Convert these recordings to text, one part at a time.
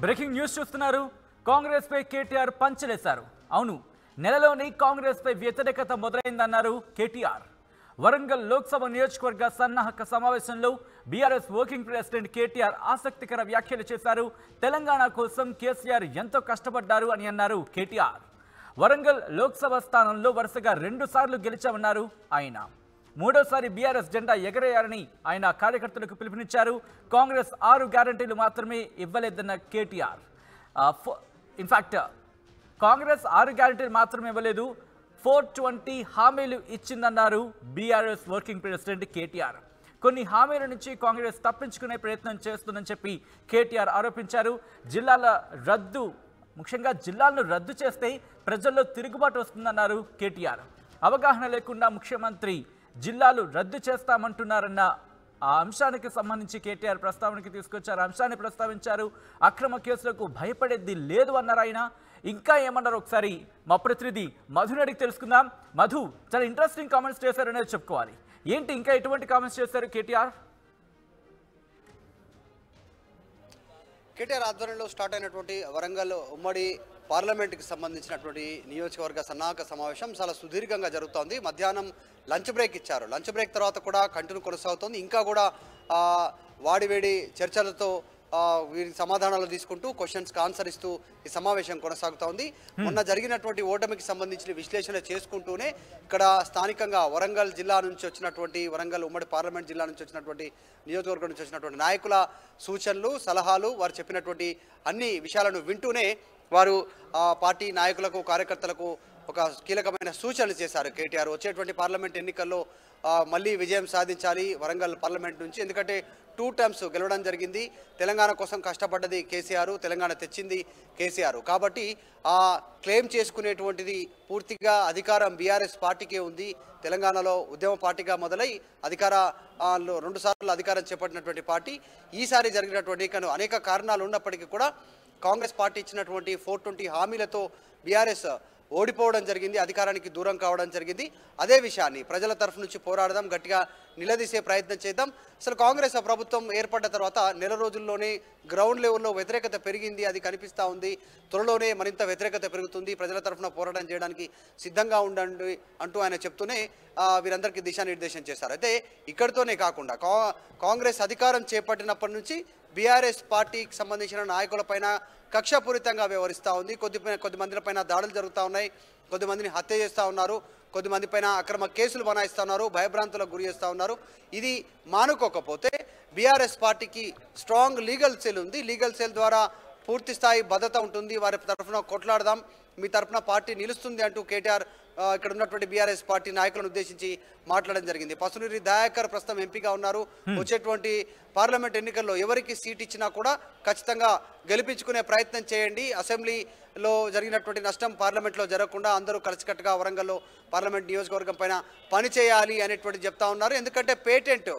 Breaking news చూస్తున్నారు. కాంగ్రెస్ పై కేటీఆర్ పంచలేశారు. అవును, నెలలోని కాంగ్రెస్ పై వ్యతిరేకత మొదలైందన్నారు కేటీఆర్. వరంగల్ లోక్సభ నియోజకవర్గ సన్నాహక సమావేశంలో బీఆర్ఎస్ వర్కింగ్ ప్రెసిడెంట్ కేటీఆర్ ఆసక్తికర వ్యాఖ్యలు చేశారు. తెలంగాణ కోసం కేసీఆర్ ఎంతో కష్టపడ్డారు అని అన్నారు కేటీఆర్. వరంగల్ లోక్సభ స్థానంలో వరుసగా 2 సార్లు గెలిచామన్నారు ఆయన. మూడోసారి బీఆర్ఎస్ జెండా ఎగరేయాలని ఆయన కార్యకర్తలకు పిలుపునిచ్చారు. కాంగ్రెస్ 6 గ్యారంటీలు మాత్రమే ఇవ్వలేదన్న కేటీఆర్. ఇన్ఫాక్ట్ కాంగ్రెస్ 6 గ్యారంటీలు మాత్రమే ఇవ్వలేదు, 420 హామీలు ఇచ్చిందన్నారు బీఆర్ఎస్ వర్కింగ్ ప్రెసిడెంట్ కేటీఆర్. కొన్ని హామీల నుంచి కాంగ్రెస్ తప్పించుకునే ప్రయత్నం చేస్తుందని చెప్పి కేటీఆర్ ఆరోపించారు. ముఖ్యంగా జిల్లాలను రద్దు చేస్తే ప్రజల్లో తిరుగుబాటు వస్తుందన్నారు కేటీఆర్. అవగాహన లేకుండా ముఖ్యమంత్రి జిల్లాలు రద్దు చేస్తామంటున్నారన్న ఆ అంశానికి సంబంధించి కేటీఆర్ ప్రస్తావనకి తీసుకొచ్చారు. అంశాన్ని ప్రస్తావించారు. అక్రమ కేసులకు భయపడేది లేదు అన్నారు ఆయన. ఇంకా ఏమన్నారు ఒకసారి మా ప్రతినిధి మధుని అడిగి తెలుసుకుందాం. మధు, చాలా ఇంట్రెస్టింగ్ కామెంట్స్ చేశారు అనేది చెప్పుకోవాలి. ఏంటి ఇంకా ఎటువంటి కామెంట్స్ చేశారు కేటీఆర్? కేటీఆర్ ఆధ్వర్యంలో స్టార్ట్ అయినటువంటి వరంగల్ ఉమ్మడి పార్లమెంట్కి సంబంధించినటువంటి నియోజకవర్గ సన్నాహక సమావేశం చాలా సుదీర్ఘంగా జరుగుతోంది. మధ్యాహ్నం లంచ్ బ్రేక్ ఇచ్చారు. లంచ్ బ్రేక్ తర్వాత కూడా కంటిన్యూ కొనసాగుతోంది. ఇంకా కూడా వాడివేడి చర్చలతో వీరికి సమాధానాలు తీసుకుంటూ క్వశ్చన్స్కి ఆన్సర్ ఇస్తూ ఈ సమావేశం కొనసాగుతోంది. మొన్న జరిగినటువంటి ఓటమికి సంబంధించిన విశ్లేషణ చేసుకుంటూనే ఇక్కడ స్థానికంగా వరంగల్ జిల్లా నుంచి వచ్చినటువంటి వరంగల్ ఉమ్మడి పార్లమెంట్ జిల్లా నుంచి వచ్చినటువంటి నియోజకవర్గం నుంచి వచ్చినటువంటి నాయకుల సూచనలు, సలహాలు, వారు చెప్పినటువంటి అన్ని విషయాలను వింటూనే వారు పార్టీ నాయకులకు, కార్యకర్తలకు ఒక కీలకమైన సూచనలు చేశారు కేటీఆర్. వచ్చేటువంటి పార్లమెంట్ ఎన్నికల్లో మళ్ళీ విజయం సాధించాలి వరంగల్ పార్లమెంట్ నుంచి. ఎందుకంటే 2 టర్మ్స్ గెలవడం జరిగింది. తెలంగాణ కోసం కష్టపడ్డది కేసీఆర్, తెలంగాణ తెచ్చింది కేసీఆర్. కాబట్టి ఆ క్లెయిమ్ చేసుకునేటువంటిది పూర్తిగా అధికారం బీఆర్ఎస్ పార్టీకే ఉంది. తెలంగాణలో ఉద్యమ పార్టీగా మొదలై అధికారంలో 2 సార్లు అధికారం చేపట్టినటువంటి పార్టీ. ఈసారి జరిగినటువంటి అనేక కారణాలు ఉన్నప్పటికీ కూడా కాంగ్రెస్ పార్టీ ఇచ్చినటువంటి 420 హామీలతో బీఆర్ఎస్ ఓడిపోవడం జరిగింది, అధికారానికి దూరం కావడం జరిగింది. అదే విషయాన్ని ప్రజల తరఫు నుంచి పోరాడదాం, గట్టిగా నిలదీసే ప్రయత్నం చేద్దాం. అసలు కాంగ్రెస్ ప్రభుత్వం ఏర్పడ్డ తర్వాత నెల రోజుల్లోనే గ్రౌండ్ లెవెల్లో వ్యతిరేకత పెరిగింది, అది కనిపిస్తూ ఉంది. త్వరలోనే మరింత వ్యతిరేకత పెరుగుతుంది, ప్రజల తరఫున పోరాటం చేయడానికి సిద్ధంగా ఉండండి అంటూ ఆయన చెప్తూనే వీరందరికీ దిశానిర్దేశం చేశారు. అయితే ఇక్కడితోనే కాకుండా కాంగ్రెస్ అధికారం చేపట్టినప్పటి నుంచి బీఆర్ఎస్ పార్టీకి సంబంధించిన నాయకులపైన కక్షపూరితంగా వ్యవహరిస్తూ ఉంది. కొద్దిమందిపైన దాడులు జరుగుతూ ఉన్నాయి, కొద్దిమందిని హత్య చేస్తూ ఉన్నారు, కొద్దిమంది పైన అక్రమ కేసులు బనాయిస్తూ ఉన్నారు, భయభ్రాంతులకు గురి చేస్తూ ఉన్నారు. ఇది మానుకోకపోతే బీఆర్ఎస్ పార్టీకి స్ట్రాంగ్ లీగల్ సెల్ ఉంది. లీగల్ సెల్ ద్వారా పూర్తి స్థాయి భద్రత ఉంటుంది. వారి తరఫున కొట్లాడదాం, మీ తరఫున పార్టీ నిలుస్తుంది అంటూ కేటీఆర్ ఇక్కడ ఉన్నటువంటి బీఆర్ఎస్ పార్టీ నాయకులను ఉద్దేశించి మాట్లాడడం జరిగింది. పసునూరి దయాకర్ ప్రస్తుతం ఎంపీగా ఉన్నారు. వచ్చేటువంటి పార్లమెంట్ ఎన్నికల్లో ఎవరికి సీట్ ఇచ్చినా కూడా ఖచ్చితంగా గెలిపించుకునే ప్రయత్నం చేయండి. అసెంబ్లీలో జరిగినటువంటి నష్టం పార్లమెంట్లో జరగకుండా అందరూ కలిసికట్టుగా వరంగల్లో పార్లమెంట్ నియోజకవర్గం పైన పనిచేయాలి అనేటువంటి చెప్తా ఉన్నారు. ఎందుకంటే పేటెంట్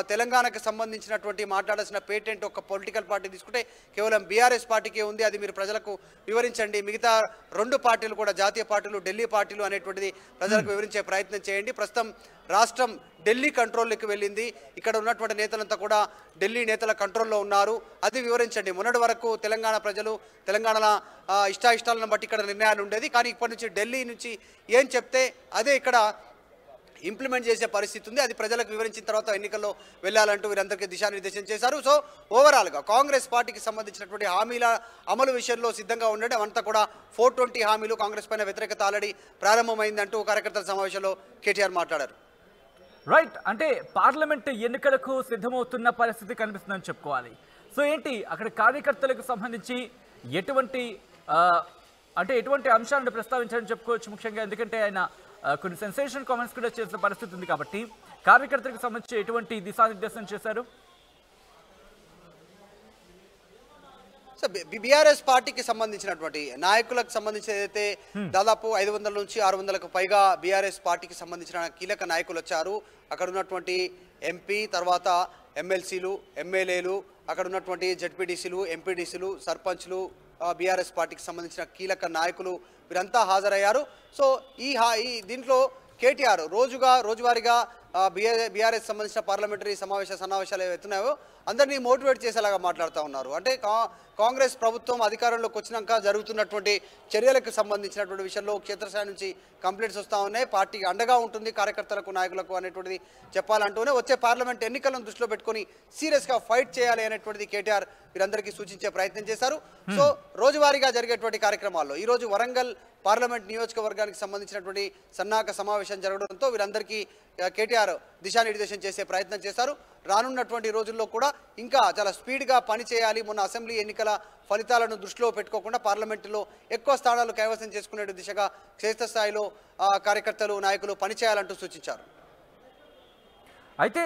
తెలంగాణకు సంబంధించినటువంటి మాట్లాడాల్సిన పేటెంట్ ఒక పొలిటికల్ పార్టీ తీసుకుంటే కేవలం బీఆర్ఎస్ పార్టీకే ఉంది, అది మీరు ప్రజలకు వివరించండి. మిగతా 2 పార్టీలు కూడా జాతీయ పార్టీలు, ఢిల్లీ పార్టీలు అనేటువంటిది ప్రజలకు వివరించే ప్రయత్నం చేయండి. ప్రస్తుతం రాష్ట్రం ఢిల్లీ కంట్రోల్లోకి వెళ్ళింది. ఇక్కడ ఉన్నటువంటి నేతలంతా కూడా ఢిల్లీ నేతల కంట్రోల్లో ఉన్నారు, అది వివరించండి. మొన్నటి వరకు తెలంగాణ ప్రజలు తెలంగాణలో ఇష్టాయిష్టాలను బట్టి ఇక్కడ నిర్ణయాలు ఉండేది, కానీ ఇప్పటి నుంచి ఢిల్లీ నుంచి ఏం చెప్తే అదే ఇక్కడ ఇంప్లిమెంట్ చేసే పరిస్థితి ఉంది. అది ప్రజలకు వివరించిన తర్వాత ఎన్నికల్లో వెళ్ళాలంటూ వీరందరికీ దిశానిర్దేశం చేశారు. సో ఓవరాల్గా కాంగ్రెస్ పార్టీకి సంబంధించినటువంటి హామీల అమలు విషయంలో సిద్ధంగా ఉండడం అంతా కూడా 420 హామీలు, కాంగ్రెస్ పైన వ్యతిరేకత ఆల్రెడీ ప్రారంభమైందంటూ కార్యకర్తల సమావేశంలో కేటీఆర్ మాట్లాడారు. రైట్, అంటే పార్లమెంట్ ఎన్నికలకు సిద్ధమవుతున్న పరిస్థితి కనిపిస్తుందని చెప్పుకోవాలి. సో ఏంటి అక్కడ కార్యకర్తలకు సంబంధించి ఎటువంటి అంశాలను ప్రస్తావించాలని చెప్పుకోవచ్చు ముఖ్యంగా? ఎందుకంటే ఆయన కొన్ని సెన్సేషన్ కామెంట్స్ కూడా చేసిన పరిస్థితి ఉంది కాబట్టి కార్యకర్తలకు సంబంధించి ఎటువంటి దిశానిర్దేశం చేశారు? బీఆర్ఎస్ పార్టీకి సంబంధించినటువంటి నాయకులకు సంబంధించి ఏదైతే దాదాపు 500 నుంచి 600కు పైగా బీఆర్ఎస్ పార్టీకి సంబంధించిన కీలక నాయకులు వచ్చారు. అక్కడ ఉన్నటువంటి ఎంపీ, తర్వాత ఎమ్మెల్సీలు, ఎమ్మెల్యేలు, అక్కడ ఉన్నటువంటి జెడ్పీటీసీలు, ఎంపీడీసీలు, సర్పంచ్లు, బీఆర్ఎస్ పార్టీకి సంబంధించిన కీలక నాయకులు వీరంతా హాజరయ్యారు. సో దీంట్లో కేటీఆర్ రోజువారీగా బీఆర్ఎస్ సంబంధించిన పార్లమెంటరీ సమావేశాలు ఏవైతున్నాయో అందరినీ మోటివేట్ చేసేలాగా మాట్లాడుతూ ఉన్నారు. అంటే కాంగ్రెస్ ప్రభుత్వం అధికారంలోకి వచ్చినాక జరుగుతున్నటువంటి చర్యలకు సంబంధించినటువంటి విషయంలో క్షేత్రస్థాయి నుంచి కంప్లైంట్స్ వస్తూ ఉన్నాయి. పార్టీకి అండగా ఉంటుంది కార్యకర్తలకు నాయకులకు అనేటువంటిది చెప్పాలంటూనే వచ్చే పార్లమెంట్ ఎన్నికలను దృష్టిలో పెట్టుకొని సీరియస్గా ఫైట్ చేయాలి అనేటువంటిది కేటీఆర్ వీరందరికీ సూచించే ప్రయత్నం చేశారు. సో రోజువారీగా జరిగేటువంటి కార్యక్రమాల్లో ఈరోజు వరంగల్ పార్లమెంట్ నియోజకవర్గానికి సంబంధించినటువంటి సన్నాహక సమావేశం జరగడంతో వీరందరికీ కేటీఆర్ దిశానిర్దేశం చేసే ప్రయత్నం చేశారు. రానున్నటువంటి రోజుల్లో కూడా ఇంకా చాలా స్పీడ్గా పనిచేయాలి. మొన్న అసెంబ్లీ ఎన్నికల ఫలితాలను దృష్టిలో పెట్టుకోకుండా పార్లమెంటులో ఎక్కువ స్థానాలు కైవసం చేసుకునే దిశగా క్షేత్రస్థాయిలో కార్యకర్తలు నాయకులు పనిచేయాలంటూ సూచించారు. అయితే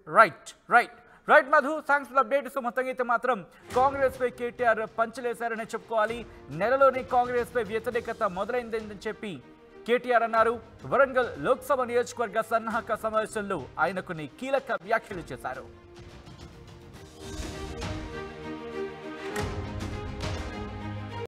right Madhu, thanks for update. So మొత్తంగా అయితే మాత్రం కాంగ్రెస్ పై కేటీఆర్ పంచలేశారని చెప్పుకోవాలి. నెలలోనే కాంగ్రెస్ పై వ్యతిరేకత మొదలైందని చెప్పి కేటీఆర్ అన్నారు. వరంగల్ లోక్సభ నియోజకవర్గ సన్నాహక సమావేశంలో ఆయన కొన్ని కీలక వ్యాఖ్యలు చేశారు.